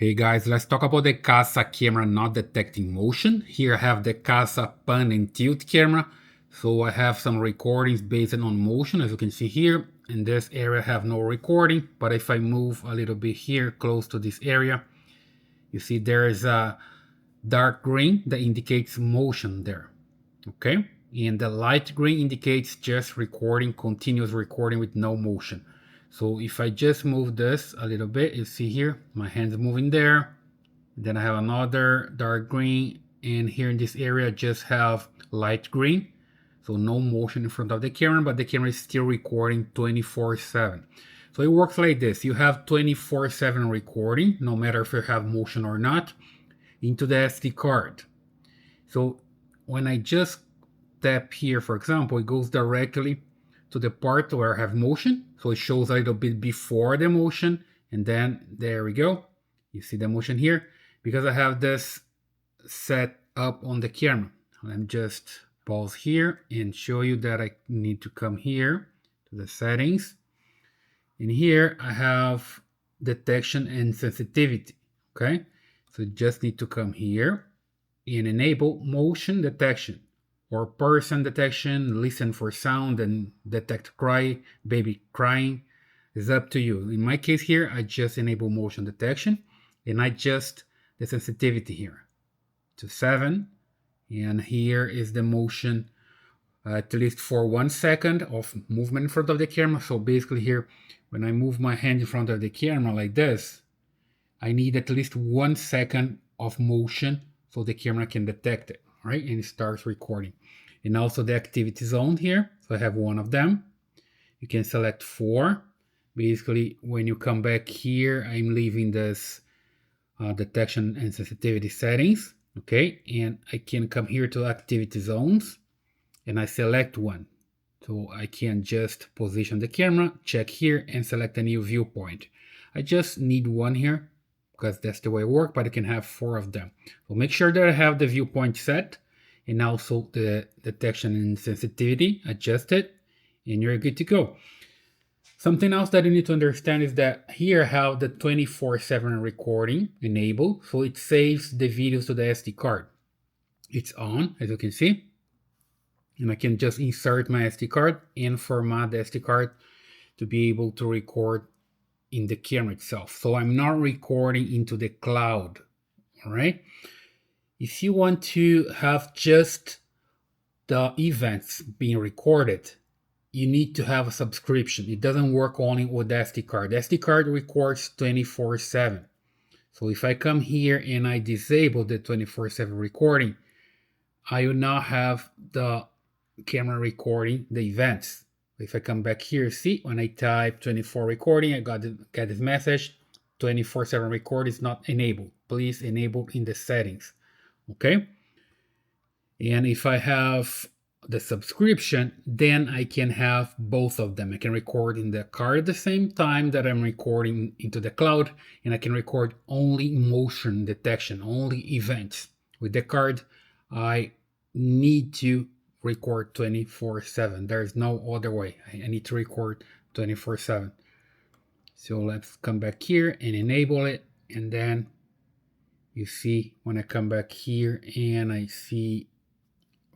Hey guys, let's talk about the Kasa camera not detecting motion. Here I have the Kasa Pan and Tilt camera. So I have some recordings based on motion, as you can see here. In this area I have no recording, but if I move a little bit here close to this area, you see there is a dark green that indicates motion there. Okay, and the light green indicates just recording, continuous recording with no motion. So if I just move this a little bit, you see here my hands moving there, then I have another dark green, and here in this area I just have light green, so no motion in front of the camera, but the camera is still recording 24/7. So it works like this: you have 24/7 recording, no matter if you have motion or not, into the SD card. So when I just tap here, for example, it goes directly to the part where I have motion. So it shows a little bit before the motion, and then there we go. You see the motion here because I have this set up on the camera. Let me just pause here and show you that I need to come here to the settings. And here I have detection and sensitivity. Okay, so you just need to come here and enable motion detection or person detection, listen for sound and detect cry, baby crying. Is up to you. In my case here, I just enable motion detection and I adjust the sensitivity here to 7. And here is the motion at least for 1 second of movement in front of the camera. So basically here, when I move my hand in front of the camera like this, I need at least 1 second of motion so the camera can detect it, right? And it starts recording. And also the activity zone here. So I have one of them. You can select 4. Basically, when you come back here, I'm leaving this detection and sensitivity settings. Okay, and I can come here to activity zones and I select one. So I can just position the camera, check here and select a new viewpoint. I just need one here because that's the way it works, but I can have 4 of them. So make sure that I have the viewpoint set and also the detection and sensitivity adjusted, and you're good to go. Something else that you need to understand is that here I have the 24/7 recording enabled, so it saves the videos to the SD card. It's on, as you can see, and I can just insert my SD card and format the SD card to be able to record in the camera itself. So I'm not recording into the cloud, all right? If you want to have just the events being recorded, you need to have a subscription. It doesn't work only with the SD card. The SD card records 24/7. So if I come here and I disable the 24/7 recording, I will now have the camera recording the events. If I come back here, see, when I type 24 recording, I get this message, 24/7 record is not enabled. Please enable in the settings, okay? And if I have the subscription, then I can have both of them. I can record in the card at the same time that I'm recording into the cloud, and I can record only motion detection, only events. With the card, I need to record 24/7. There's no other way. I need to record 24/7. So let's come back here and enable it, and then you see when I come back here and I see,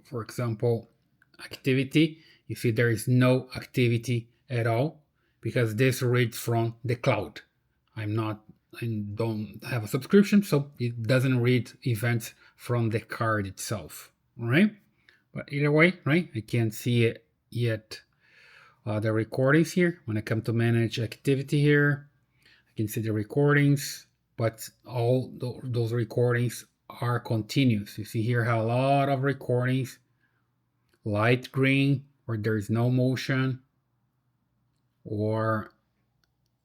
for example, activity, you see there is no activity at all because this reads from the cloud. I don't have a subscription, so it doesn't read events from the card itself, all right? But either way, right, I can't see it yet. The recordings here, when I come to manage activity here, I can see the recordings, but all those recordings are continuous. You see here how a lot of recordings, light green where there's no motion, or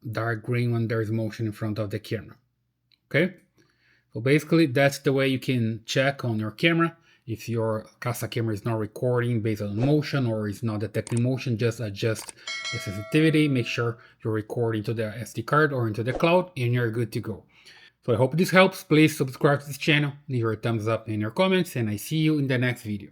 dark green when there's motion in front of the camera. Okay, so basically that's the way you can check on your camera if your Kasa camera is not recording based on motion or is not detecting motion. Just adjust the sensitivity, make sure you're recording to the SD card or into the cloud, and you're good to go. So I hope this helps. Please subscribe to this channel, leave your thumbs up in your comments, and I see you in the next video.